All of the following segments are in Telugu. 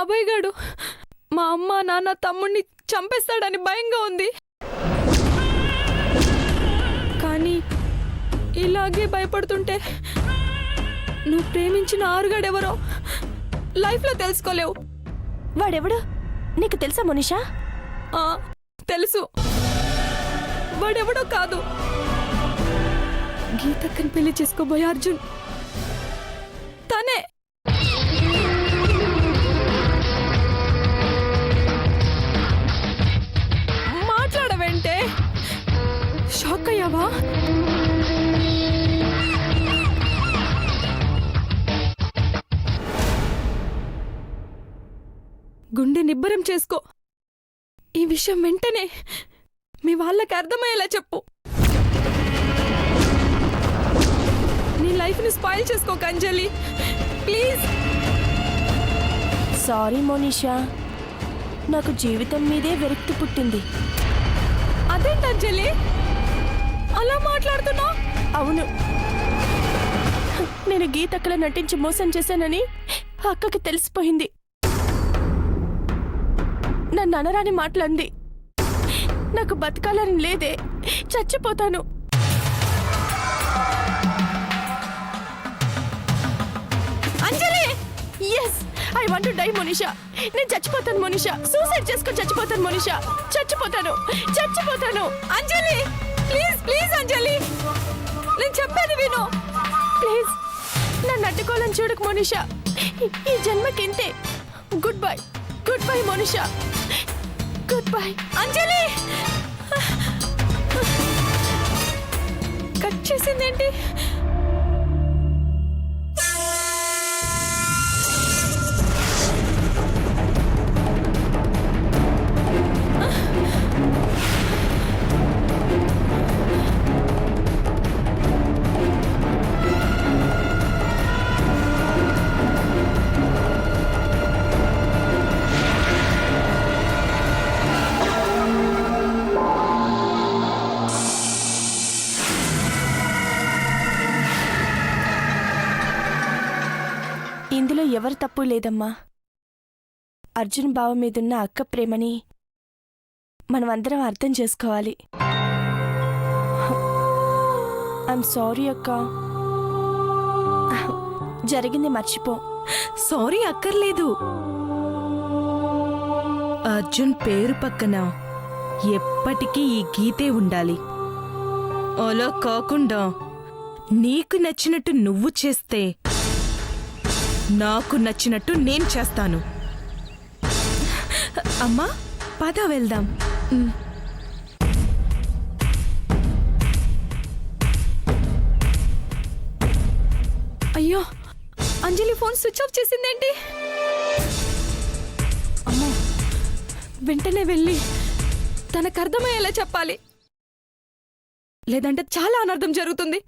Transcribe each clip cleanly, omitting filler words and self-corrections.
అభయ్ గాడు మా అమ్మ నాన్న తమ్ముడిని చంపేస్తాడని భయంగా ఉంది. కానీ ఇలాగే భయపడుతుంటే నువ్వు ప్రేమించిన ఆరుగాడెవరో లైఫ్లో తెలుసుకోలేవు. వాడెవడు నీకు తెలుసా మోనిషా? తెలుసు. వాడెవడో కాదు, గీతక్కని పెళ్లి చేసుకోబోయే అర్జున్. తనే. మాట్లాడవేంటే? షాక్ అయ్యావా? గుండె నిబ్బరం చేసుకో. ఈ విషయం వెంటనే మీ వాళ్ళకి అర్థమయ్యేలా చెప్పు. నీ లైఫ్ని స్పాయిల్ చేసుకోక అంజలి, ప్లీజ్. సారీ మోనిషా, నాకు జీవితం మీదే విరక్తి పుట్టింది. అదేంటి అంజలి అలా మాట్లాడుతున్నా? అవును, నేను గీతక్కలా నటించి మోసం చేశానని అక్కకి తెలిసిపోయింది. నన్ను అనరాని మాటలంది. నాకు బతకాలని లేదే, చచ్చిపోతాను. Anjali, yes, I want to die Monisha. నేను చచ్చిపోతాను మోనిషా. సూసైడ్ చేసుకొని చచ్చిపోతాను మోనిషా. చచ్చిపోతాను. అంజలి ప్లీజ్ ప్లీజ్ అంజలి, నేను చెప్పేది విను ప్లీజ్. నన్ను అడ్డుకోవాలని చూడకు మోనిషా. ఈ జన్మకింతే. Good bye Monisha. Good bye. Anjali cut చేసిందేంటి? ఇందులో ఎవరి తప్పు లేదమ్మా. అర్జున్ బావ మీదున్న అక్క ప్రేమని మనమందరం అర్థం చేసుకోవాలి. ఐఎమ్ సారీ అక్క. జరిగింది మర్చిపో. సారీ అక్కర్లేదు. అర్జున్ పేరు పక్కన ఎప్పటికీ ఈ గీతే ఉండాలి. అలా కాకుండా నీకు నచ్చినట్టు నువ్వు చేస్తే నాకు నచ్చినట్టు నేను చేస్తాను. అమ్మా, పద వెళ్దాం. అయ్యో, అంజలి ఫోన్ స్విచ్ ఆఫ్ చేసిందేంటి? అమ్మో, వెంటనే వెళ్ళి తనకు అర్థమయ్యేలా చెప్పాలి, లేదంటే చాలా అనర్థం జరుగుతుంది.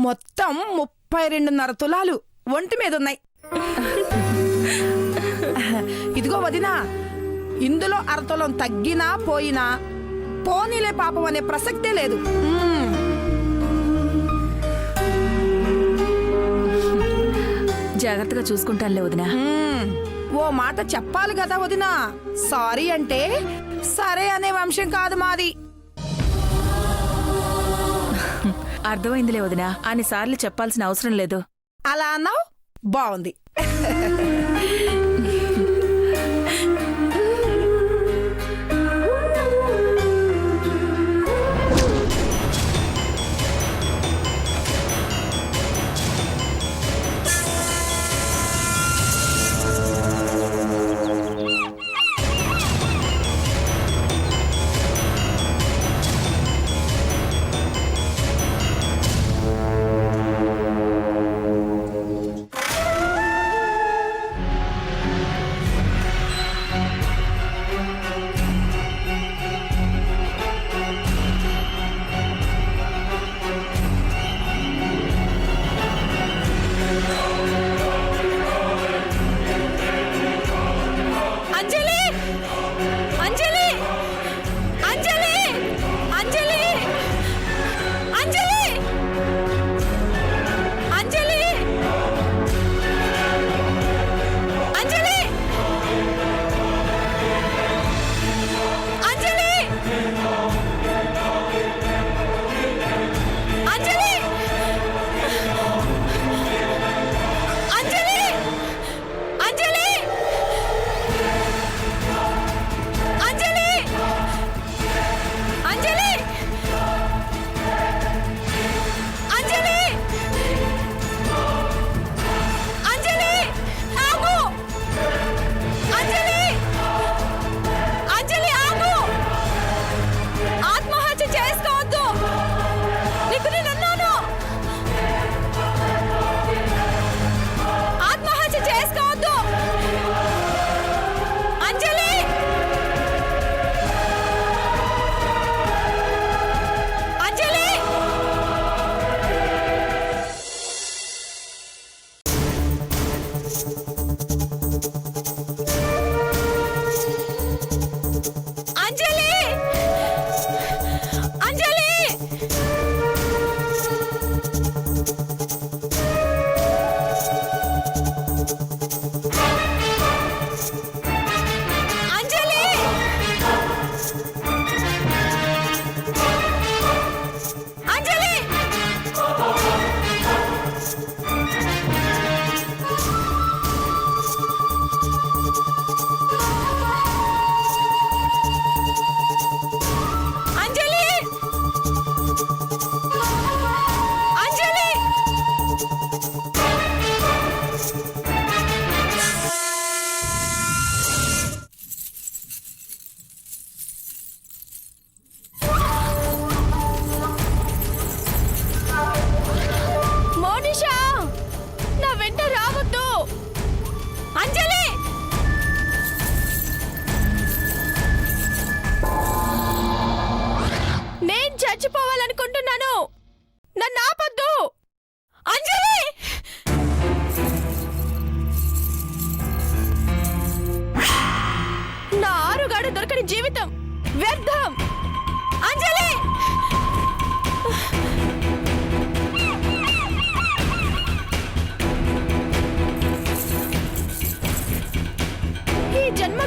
మొత్తం 32.5 తులాలు ఒంటి మీద ఉన్నాయి. ఇదిగో వదినా, ఇందులో అరతులం తగ్గినా పోయినా పోనీలే పాపం అనే ప్రసక్తే లేదు. జాగ్రత్తగా చూసుకుంటానులే వదినా. ఓ మాట చెప్పాలి కదా వదినా. సారీ అంటే సరే అనే వంశం కాదు మాది. అర్థమైందిలే వదినా, అన్నిసార్లు చెప్పాల్సిన అవసరం లేదు. అలా అన్నావు, బాగుంది.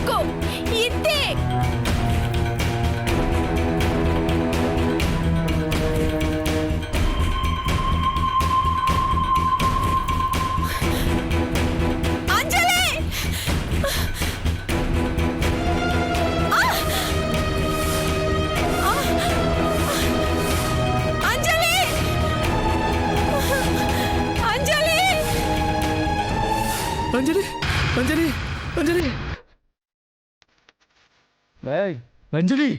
ఊరుకో ఇంతే. అంజలి! అంజలి! అంజలి! అంజలి అంజలి అంజలి ఏయ్, అంజలి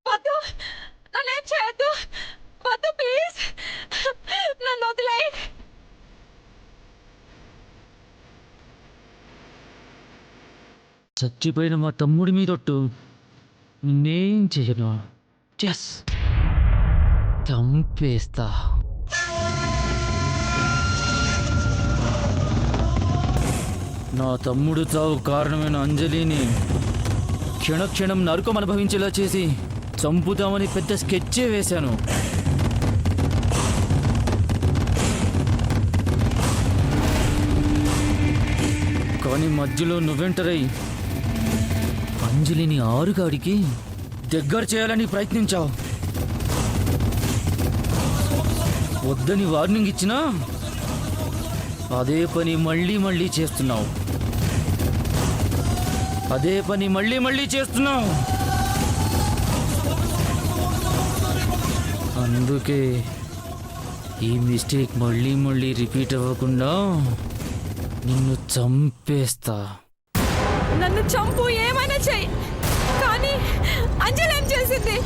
వద్దు, నన్నేం చేయొద్దు. వద్దు ప్లీజ్, నన్ను వదిలేయ్. చచ్చిపోయిన మా తమ్ముడి మీదొట్టు నేనేం చెయ్యను. చెస్ చంపేస్తా. నా తమ్ముడు చావు కారణమైన అంజలిని క్షణక్షణం నరకం అనుభవించేలా చేసి చంపుతామని పెద్ద స్కెచ్చే వేశాను. కానీ మధ్యలో నువ్వెంటరై అంజలిని ఆరుగాడికి దగ్గర చేయాలని ప్రయత్నించావు. వద్దని వార్నింగ్ ఇచ్చినా అదే పని మళ్ళీ మళ్ళీ చేస్తున్నావు. అదే పని మళ్ళీ మళ్ళీ చేస్తున్నావు. అందుకే ఈ మిస్టేక్ మళ్ళీ మళ్ళీ రిపీట్ అవ్వకుండా నిన్ను చంపేస్తా. నన్ను చంపు, ఏమైనా చెయ్యి, కానీ అంజలి ఏం చేసింది?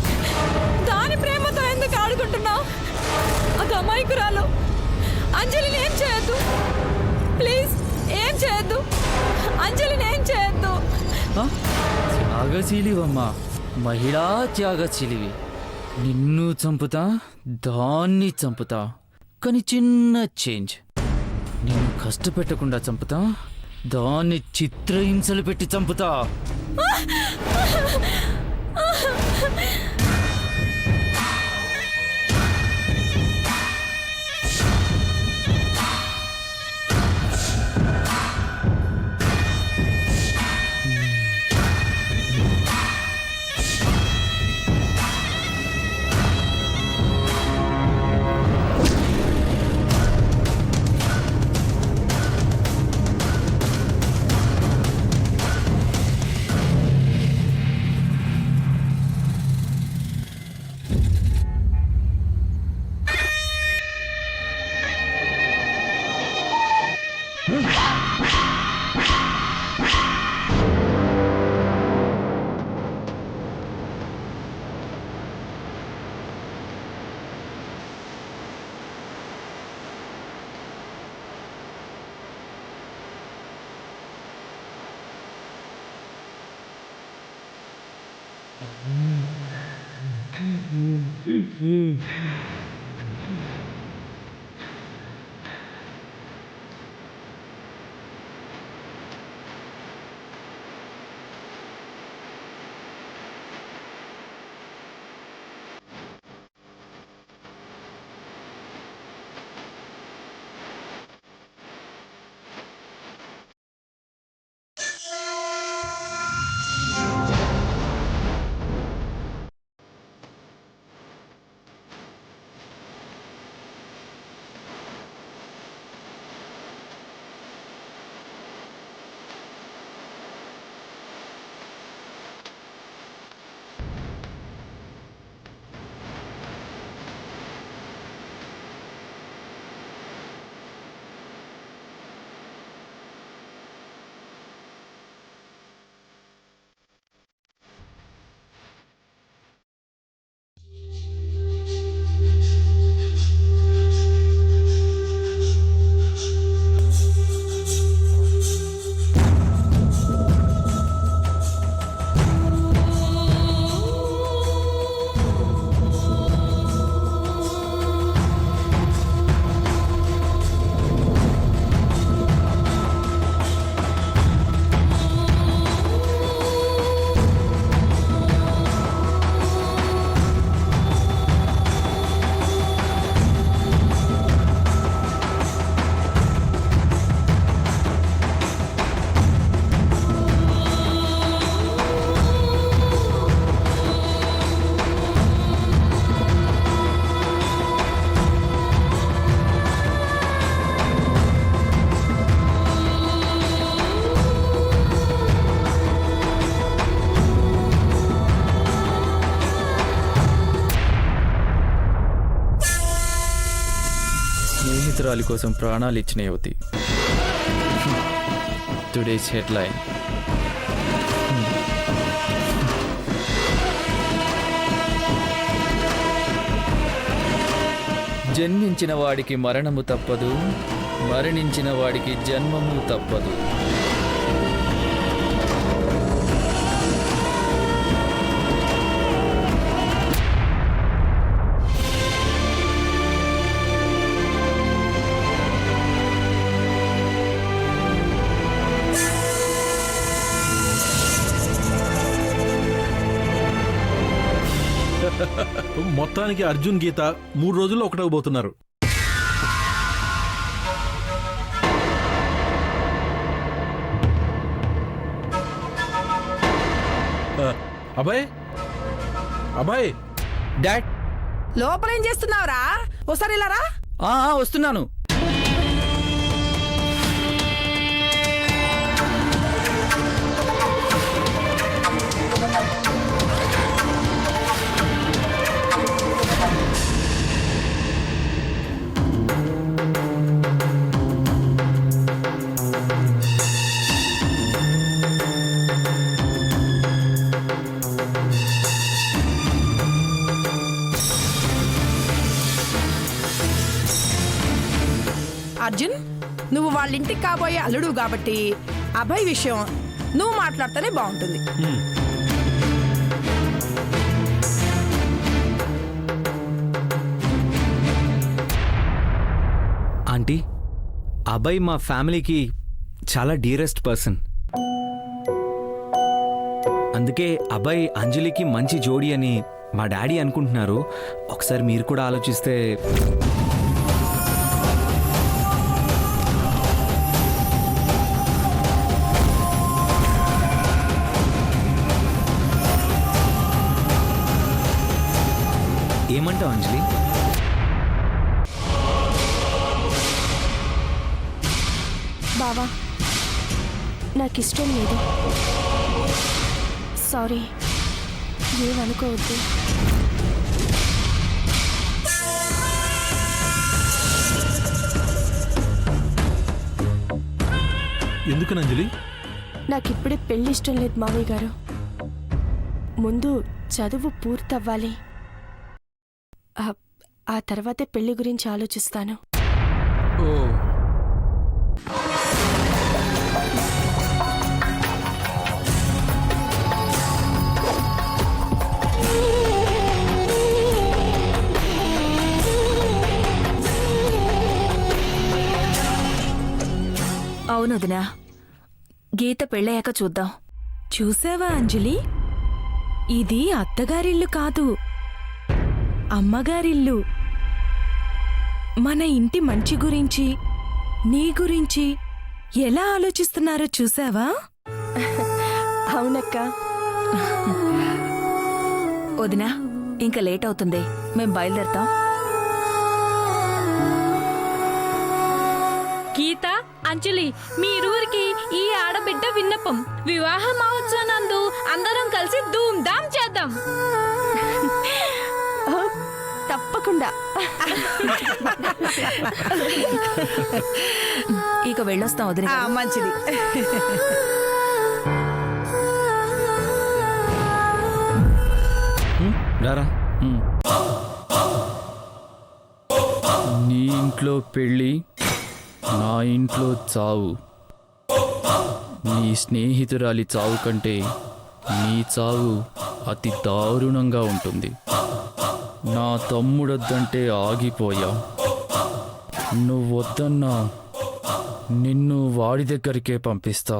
దాని ప్రేమతో ఎందుకు ఆడుకుంటున్నావు? అది అమాయకురాలు. అంజలిని ఏం చేయొద్దు ప్లీజ్, ఏం చేయొద్దు. అంజలిని ఏం చేయొద్దు. త్యాగశీలివమ్మా, మహిళా త్యాగశీలివి. నిన్ను చంపుతా, దాన్ని చంపుతా, కానీ చిన్న చేంజ్. నిన్ను కష్టపెట్టకుండా చంపుతా, దాన్ని చిత్రహింసలు పెట్టి చంపుతా. స్నేహితురాలి కోసం ప్రాణాలు ఇచ్చిన యువతి. Today's headline. జన్మించిన వాడికి మరణము తప్పదు, మరణించిన వాడికి జన్మము తప్పదు. మొత్తానికి అర్జున్ గీత 3 రోజుల్లో ఒకటవబోతున్నారు. అభయ్, అభయ్, డాడ్, లోపలేం చేస్తున్నావురా? ఒకసారి ఇలా రా. వస్తున్నాను. అర్జున్, నువ్వు వాళ్ళ ఇంటికి కాబోయే అల్లుడు కాబట్టి అభయ్ విషయం నువ్వు మాట్లాడితేనే బాగుంటుంది. ఆంటీ, అభయ్ మా ఫ్యామిలీకి చాలా డియరెస్ట్ పర్సన్. అందుకే అభయ్ అంజలికి మంచి జోడీ అని మా డాడీ అనుకుంటున్నారు. ఒకసారి మీరు కూడా ఆలోచిస్తే. ఏమంటావు అంజలి? బావా, నాకిష్టం లేదు. సారీ, ఏమనుకోవద్దు. ఎందుకని అంజలి? నాకిప్పుడే పెళ్లి ఇష్టం లేదు మావయ్య గారు. ముందు చదువు పూర్తవ్వాలి. ఆ తర్వాతే పెళ్లి గురించి ఆలోచిస్తాను. ఓ, అవును వదినా, గీత పెళ్ళయ్యాక చూద్దాం. చూసావా అంజలి? ఇది అత్తగారిల్లు కాదు, అమ్మగారిల్లు. మన ఇంటి మంచి గురించి, నీ గురించి ఎలా ఆలోచిస్తున్నారో చూసావా? అవునక్క. వదినా, ఇంకా లేట్ అవుతుంది, మేం బయలుదేరతాం. గీత, అంజలి, మీరూరికి ఈ ఆడబిడ్డ విన్నపం. వివాహ మహోత్సవానందు అందరం కలిసి ధూమ్ ధామ్ చేద్దాం. తప్పకుండా. ఇక వెళ్ళొస్తాం వదినా. మంచిది. రారా. నీ ఇంట్లో పెళ్ళి, నా ఇంట్లో చావు. నీ స్నేహితురాలి చావు కంటే నీ చావు అతి దారుణంగా ఉంటుంది. నా తమ్ముడొద్దంటే ఆగిపోయా. నువ్వొద్దన్నా నిన్ను వాడి దగ్గరికే పంపిస్తా.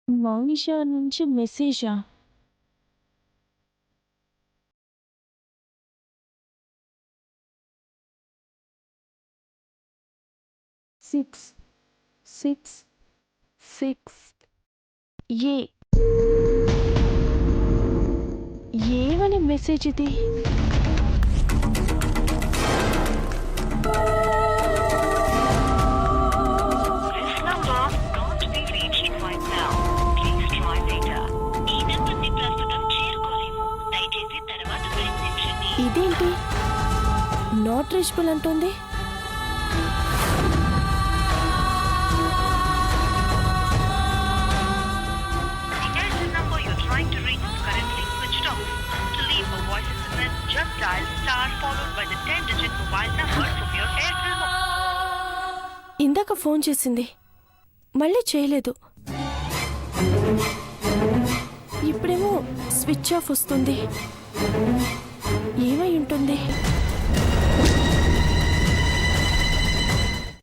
మౌనిషా నుంచి మెసేజా? 6 6 6 ఏమని మెసేజ్ ఇది? ఇదేంటి నాట్ రీచబుల్ అంటుంది? ఇందాక ఫోన్ చేసింది, మళ్ళీ చేయలేదు. ఇప్పుడేమో స్విచ్ ఆఫ్ వస్తుంది. ఏమై ఉంటుంది?